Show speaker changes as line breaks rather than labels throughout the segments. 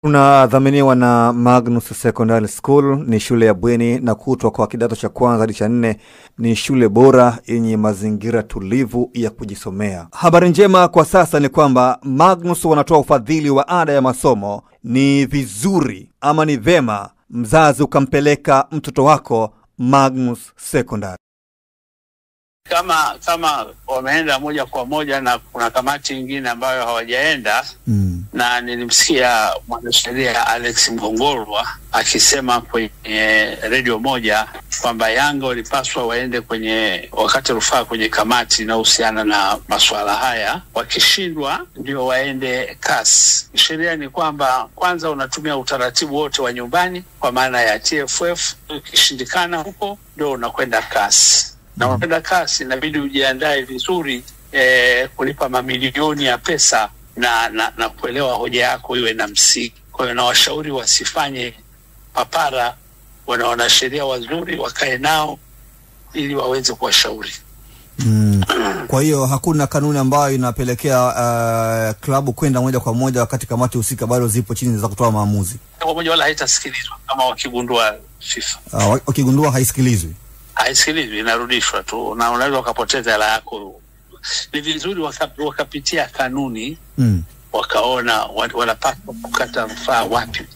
Tunadhaminiwa na Magnus Secondary School. Ni shule ya bweni na kutwa kwa kidato cha kwanza hadi cha 4. Ni shule bora yenye mazingira tulivu ya kujisomea. Habari njema kwa sasa ni kwamba Magnus wanatoa ufadhili wa ada ya masomo. Ni vizuri ama ni vema mzazi ukampeleka mtoto wako Magnus Secondary.
Kama wameenda moja kwa moja na kuna kamati nyingine ambayo hawajaenda, na nilimsikia mwanasheria Alex Mgongorwa akisema kwenye radio moja kwamba Yanga walipaswa waende kwenye wakati rufaa kwenye kamati na uhusiana na masuala haya, wakishindwa ndio waende CAS. Sheria ni kwamba kwanza unatumia utaratibu wote wa nyumbani kwa maana ya TFF, ukishindikana huko ndio unakwenda CAS. Na unakwenda CAS inabidi ujiandae vizuri kulipa mamilioni ya pesa na kuelewa hoja yako iwe na msingi. Kwa hiyo na washauri wasifanye papara, wanaona sheria wazuri wakae nao ili waweze kuwashauri.
Kwa hiyo hakuna kanuni ambayo inapelekea klabu kwenda moja kwa moja wakati kamati husika bado zipo chini za kutoa maamuzi.
Kwa moja wala haitasikilizwa kama wakigundua FIFA.
Wakigundua haisikilizwi.
Haisikilizwi, inarudishwa tu na unaweza ukapoteza hela yako. Ni vizuri wakapitia kanuni, wakaona wanapaswa kukata rufaa wapi.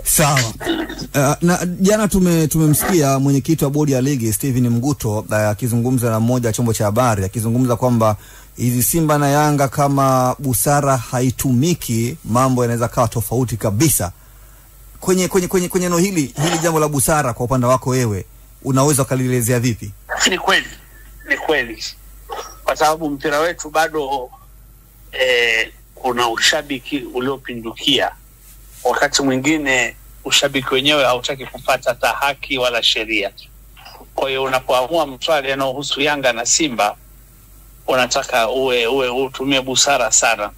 Sawa. Na jana tumemsikia mwenyekiti wa bodi ya ligi Steven Mguto akizungumza na mmoja chombo cha habari, akizungumza kwamba hizi Simba na Yanga kama busara haitumiki mambo yanaweza kawa tofauti kabisa. Kwenye neno hili jambo la busara kwa upande wako wewe unaweza kalielezea vipi?
Ni kweli. Kwa sababu mpira wetu bado kuna ushabiki uliopindukia. Wakati mwingine ushabiki wenyewe hautaki kupata hata haki wala sheria. Kwa hiyo unapoamua mswali yanayohusu Yanga na Simba, unataka uwe utumie busara sana.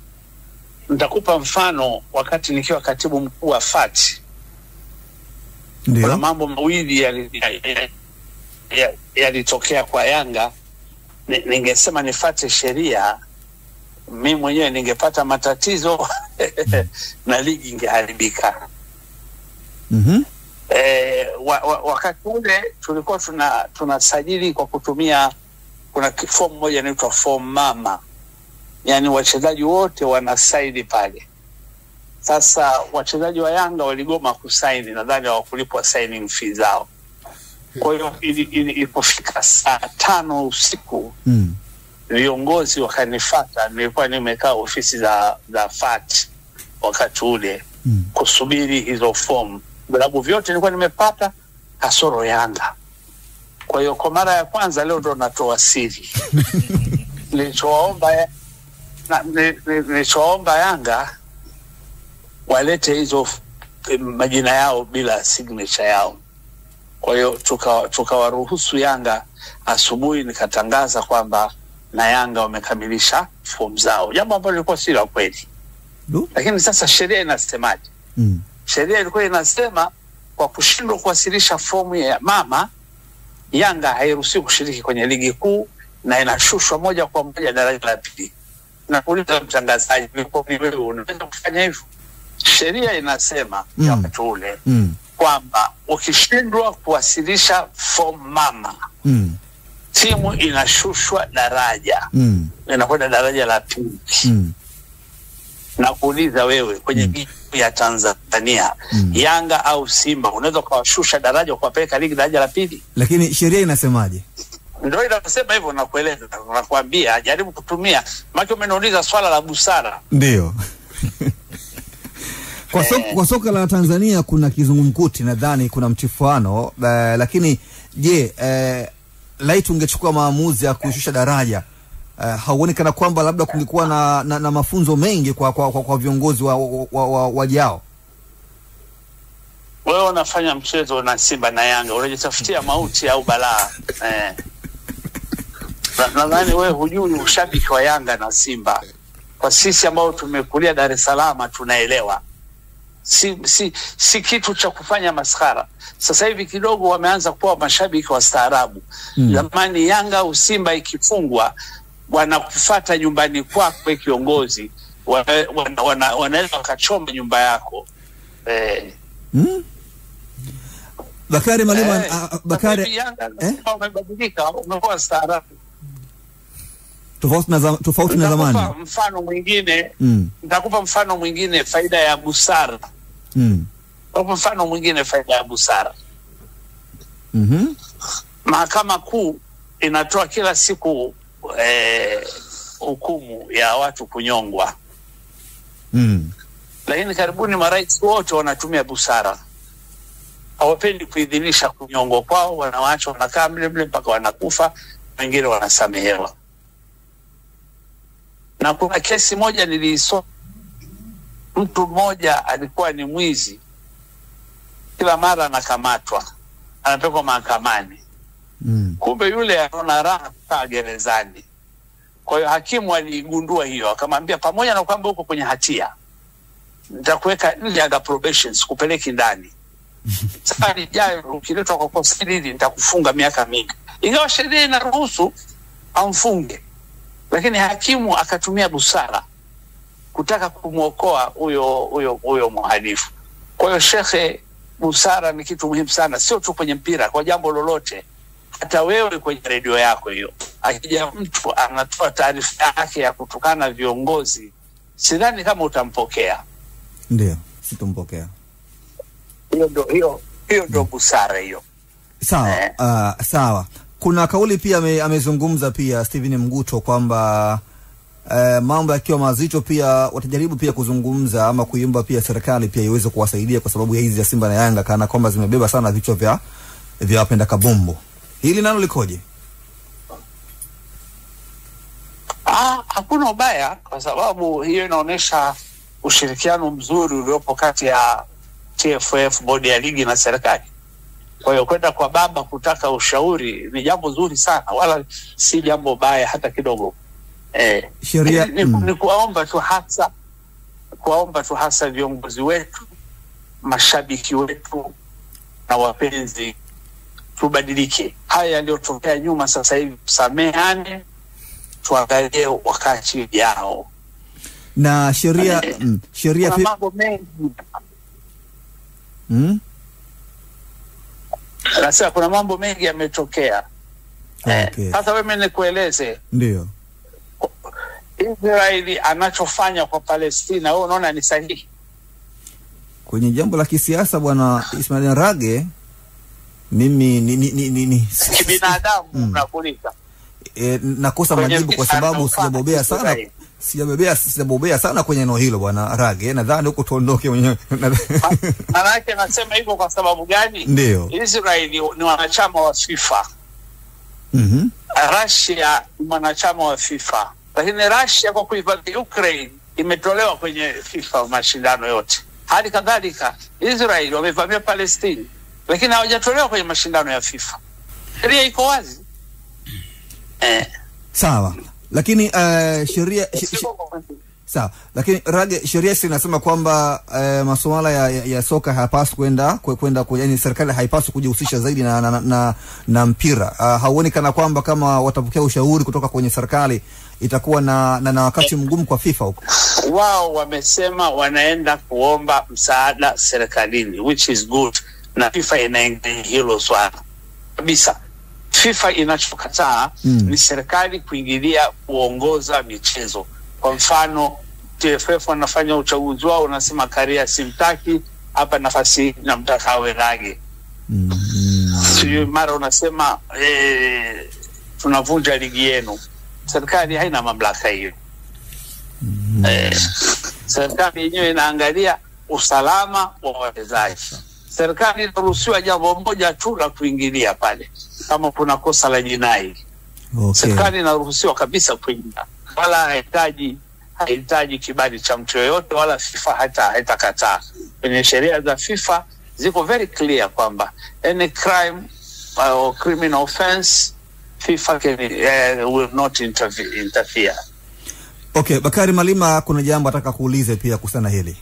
Nitakupa mfano. Wakati nikiwa katibu mkuu wa FAT, kuna mambo mawili yalitokea kwa Yanga. Ningesema nifuate sheria, mimi mwenyewe ningepata matatizo na ligi ingeharibika. Wakati ule tulikuwa tunasajili kwa kutumia, kuna form moja inaitwa form mama, yani wachezaji wote wanasaini pale. Sasa wachezaji wa Yanga waligoma kusaini, nadhani hawakulipwa signing fee zao. Kwa hiyo ilipofika saa 5 usiku, viongozi wakanifuata. Nilikuwa nimekaa ofisi za FAT wakati ule kusubiri hizo form. Vilabu vyote nilikuwa nimepata kasoro Yanga. Kwa hiyo kwa mara ya kwanza leo ndo natoa siri. Nilichoomba Yanga walete hizo majina yao bila signature yao. Kwa hiyo tukawaruhusu Yanga. Asubuhi nikatangaza kwamba na Yanga wamekamilisha form zao, jambo ambalo lilikuwa si la kweli. Lakini sasa sheria inasemaje? Sheria ilikuwa inasema kwa kushindwa kuwasilisha fomu ya mama, Yanga hairuhusiwi kushiriki kwenye ligi kuu na inashushwa moja kwa moja daraja la pili. Na kuuliza mtangazaji, ni wewe unaweza kufanya hivyo? Sheria inasema wakati ule kwamba ukishindwa kuwasilisha form mama, timu inashushwa daraja, inakwenda daraja la pili. Na kuuliza wewe kwenye ligi ya Tanzania, Yanga au Simba unaweza kuwashusha daraja kuwapeleka ligi daraja la pili?
Lakini sheria inasemaje?
Ndio inasema hivyo, nakueleza, nakwambia jaribu kutumia. Maana umeniuliza swala la busara.
Ndio. Kwa soka la Tanzania kuna kizungumkuti, nadhani kuna mtifuano, lakini je, laiti ungechukua maamuzi ya kushusha daraja, hauoni kana kwamba labda kungekuwa na mafunzo mengi kwa viongozi wajao?
Wewe unafanya mchezo na Simba na Yanga, unajitafutia mauti au balaa. Nadhani wewe hujui ushabiki wa Yanga na Simba. Kwa sisi ambao tumekulia Dar es Salaam tunaelewa. Si kitu cha kufanya maskhara. Sasa hivi kidogo wameanza kuwa mashabiki wa staarabu. Zamani Yanga au Simba ikifungwa wanakufuata nyumbani kwako kiongozi wanaweza wakachoma nyumba yako.
Bakari Malima, Bakari
umebadilika, umekuwa staarabu
tofauti na zamani.
Mfano mwingine, nitakupa mfano mwingine, faida ya busara. Mfano mwingine, faida ya busara. Mahakama Kuu inatoa kila siku hukumu ya watu kunyongwa. Lakini karibuni marais wote wanatumia busara. Hawapendi kuidhinisha kunyongwa kwao, wanawaacha wanakaa mle mle mpaka wanakufa, wengine wanasamehewa. Na kuna kesi moja niliisoma, mtu mmoja alikuwa ni mwizi, kila mara anakamatwa, anapelekwa mahakamani. Kumbe yule anaona raha kukaa gerezani. Kwa hiyo hakimu aligundua hiyo, akamwambia pamoja na kwamba uko kwenye hatia, nitakuweka nje ya probation, sikupeleki ndani. Sasa ijayo ukiletwa kwa kosa hili nitakufunga miaka mingi. Ingawa sheria inaruhusu amfunge, lakini hakimu akatumia busara kutaka kumuokoa huyo mhalifu. Kwa hiyo shekhe, busara ni kitu muhimu sana, sio tu kwenye mpira, kwa jambo lolote. Hata wewe kwenye redio yako hiyo, akija mtu anatoa taarifa yake ya kutukana viongozi, sidhani kama utampokea.
Ndio, sitampokea.
Hiyo ndio busara hiyo.
Sawa. Sawa. Kuna kauli pia amezungumza pia Steven Mguto kwamba mambo yakiwa mazito pia watajaribu pia kuzungumza ama kuiomba pia serikali pia iweze kuwasaidia kwa sababu ya hizi ya Simba na Yanga, kana kwamba zimebeba sana vichwa vya wapenda kabumbu. Hili nalo likoje?
Hakuna ubaya, kwa sababu hiyo inaonyesha ushirikiano mzuri uliopo kati ya TFF, bodi ya ligi na serikali. Kwa hiyo kwenda kwa baba kutaka ushauri ni jambo zuri sana, wala si jambo baya hata kidogo.
Sheria
ni kuomba tu hasa viongozi wetu, mashabiki wetu na wapenzi, tubadilike. Haya yaliyotokea nyuma sasa hivi tusameane, tuangalie wakati ujao.
Na sheria
kuna mambo mengi. Sasa kuna mambo mengi yametokea. Sasa wewe nikueleze.
Ndio.
Israeli anachofanya kwa Palestina, wewe unaona ni sahihi?
Kwenye jambo la kisiasa bwana Ismail Rage, mimi ni
kibinadamu nakuuliza.
Nakosa majibu kwa sababu sijabobea sana kwenye eneo hilo bwana Rage. Nadhani huko tuondoke mwenyewe.
Maana nasema hivyo kwa sababu gani?
Ndio.
Israeli ni wanachama wa FIFA. Russia ni mwanachama wa FIFA. Lakini Russia kwa kuivamia Ukraine imetolewa kwenye FIFA mashindano yote. Hali kadhalika Israeli wamevamia Palestina, lakini hawajatolewa kwenye mashindano ya FIFA. Sheria iko wazi.
Sawa. Lakini sheria sawa. Lakini Rage, sheria si inasema kwamba masuala ya soka hayapaswi kwenda yani serikali haipaswi kujihusisha zaidi na mpira. Hauoni kana kwamba kama watapokea ushauri kutoka kwenye serikali itakuwa na wakati mgumu kwa FIFA huko?
Wao wamesema wanaenda kuomba msaada serikalini, which is good, na FIFA inaingia hilo swala kabisa. FIFA inachokataa ni serikali kuingilia kuongoza michezo. Kwa mfano TFF wanafanya uchaguzi wao, unasema Karia simtaki, hapa nafasi namtaka awe Rage. Sio mara unasema tunavunja ligi yenu. Serikali haina mamlaka hiyo. Serikali yenyewe inaangalia usalama wa wachezaji. Serikali inaruhusiwa jambo moja tu la kuingilia pale, kama kuna kosa la jinai. Serikali inaruhusiwa kabisa kuingia, wala haihitaji kibali cha mtu yoyote, wala FIFA hata kataa. Kwenye sheria za FIFA ziko very clear kwamba any crime or criminal offense FIFA will not interfere.
Okay, Bakari Malima, kuna jambo nataka kuulize pia kuhusiana hili.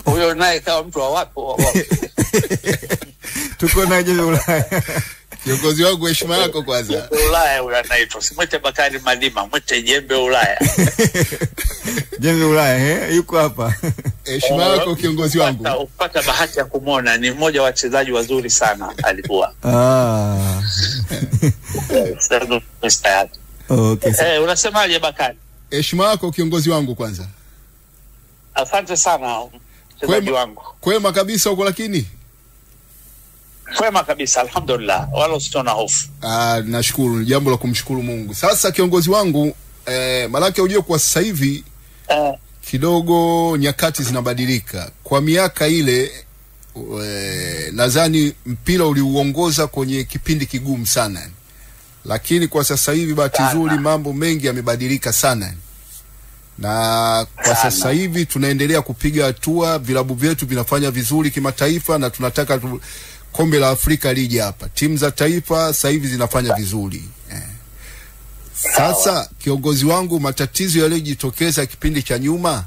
Huyo naye kama mtu wa wapo.
Tuko naye Ulaya.
Kiongozi wangu, heshima yako kwanza.
Ulaya huyo anaitwa. Simwite Bakari Malima, mwite Jembe Ulaya.
Jembe Ulaya, yuko hapa.
Heshima yako kiongozi wangu.
Upata bahati ya kumuona, ni mmoja wa wachezaji wazuri sana alikuwa. Okay. Unasemaje Bakari?
Heshima yako kiongozi wangu kwanza.
Asante sana mchezaji wangu.
Kwema kabisa huko lakini?
Kwema kabisa, alhamdulillah. Wala usitona hofu.
Nashukuru, ni jambo la kumshukuru Mungu. Sasa kiongozi wangu, malaki ujue kwa sasa hivi kidogo nyakati zinabadilika. Kwa miaka ile nadhani mpira uliuongoza kwenye kipindi kigumu sana. Lakini kwa sasa hivi bahati nzuri mambo mengi yamebadilika sana. Na kwa sasa hivi tunaendelea kupiga hatua, vilabu vyetu vinafanya vizuri kimataifa na tunataka kombe la Afrika lije hapa. Timu za taifa sasa hivi zinafanya vizuri. Sasa kiongozi wangu, matatizo yaliyojitokeza kipindi cha nyuma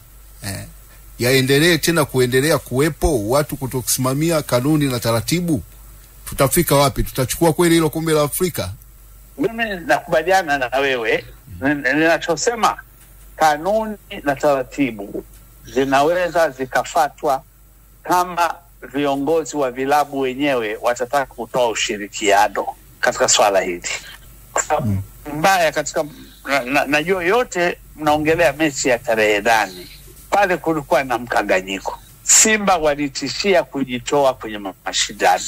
yaendelee tena kuendelea kuwepo, watu kutokusimamia kanuni na taratibu. Tutafika wapi? Tutachukua kweli hilo kombe la Afrika?
Mimi nakubaliana na wewe. Ninachosema kanuni na taratibu zinaweza zikafatwa kama viongozi wa vilabu wenyewe watataka kutoa ushirikiano katika swala hili. Mbaya katika najua yote mnaongelea mechi ya tarehe 8. Pale kulikuwa na mkanganyiko. Simba walitishia kujitoa kwenye mashindano.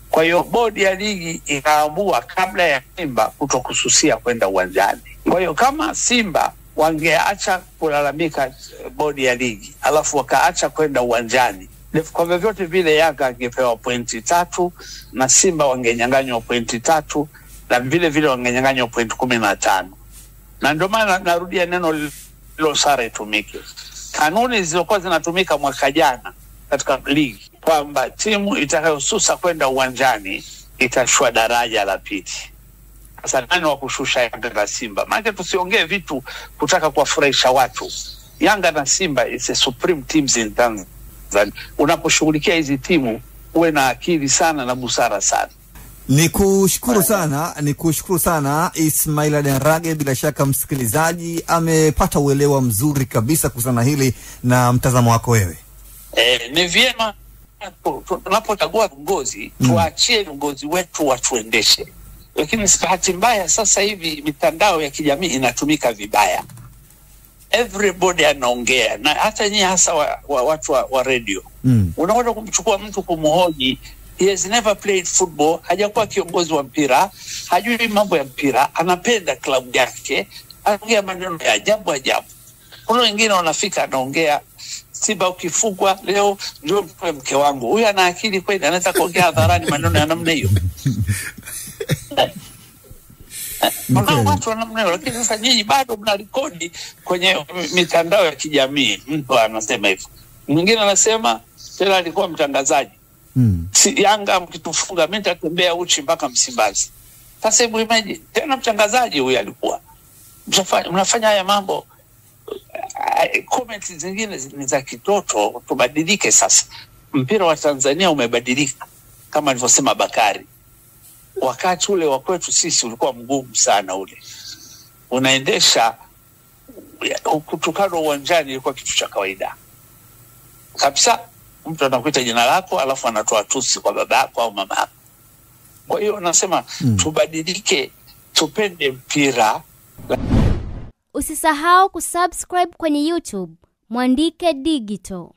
Kwa hiyo bodi ya ligi ikaamua kabla ya Simba kutokususia kwenda uwanjani. Kwa hiyo kama Simba wangeacha kulalamika bodi ya ligi, alafu wakaacha kwenda uwanjani, kwa vyovyote vile Yanga angepewa pointi 3 na Simba wangenyang'anywa pointi 3 na vile vile wangenyang'anywa pointi 15. Na ndio maana narudia neno lilo sare tumike. Kanuni zilizokuwa zinatumika mwaka jana katika ligi kwamba timu itakayosusa kwenda uwanjani itashua daraja la pili. Sasa nani wa kushusha Yanga na Simba? Maana tusiongee vitu kutaka kuwafurahisha watu. Yanga na Simba is a supreme teams in Tanzania. Unaposhughulikia hizi timu uwe na akili sana na busara sana.
Nikushukuru sana Ismail Adenrage. Bila shaka msikilizaji amepata uelewa mzuri kabisa kuhusiana hili na mtazamo wako wewe.
Ni vyema tunapochagua viongozi tuachie viongozi wetu watuendeshe. Lakini bahati mbaya sasa hivi mitandao ya kijamii inatumika vibaya. Everybody anaongea, na hata nyinyi hasa watu wa radio. Unaona kumchukua mtu kumhoji, he has never played football, hajakuwa kiongozi wa mpira, hajui mambo ya mpira, anapenda klabu yake, anaongea maneno ya ajabu. Kuna wengine wanafika anaongea Simba ukifungwa leo ndio mtoe mke wangu. Huyu ana akili kweli, anaweza kuongea hadharani maneno ya namna hiyo? Watu wa namna hiyo. Lakini sasa nyinyi bado mnarekodi kwenye mitandao ya kijamii. Mtu anasema hivyo, mwingine anasema tena alikuwa mtangazaji, Yanga mkitufunga mimi nitatembea uchi mpaka Msimbazi. Sasa hebu imagine, tena mtangazaji huyu alikuwa. Mnafanya haya mambo. Comments zingine ni za kitoto. Tubadilike sasa. Mpira wa Tanzania umebadilika kama alivyosema Bakari. Wakati ule wa kwetu sisi ulikuwa mgumu sana ule. Unaendesha kutukana uwanjani ilikuwa kitu cha kawaida. Kabisa mtu anakuita jina lako alafu anatoa tusi kwa babako au mamako. Kwa hiyo nasema tubadilike, tupende mpira.
Usisahau kusubscribe kwenye YouTube Mwandike Digital.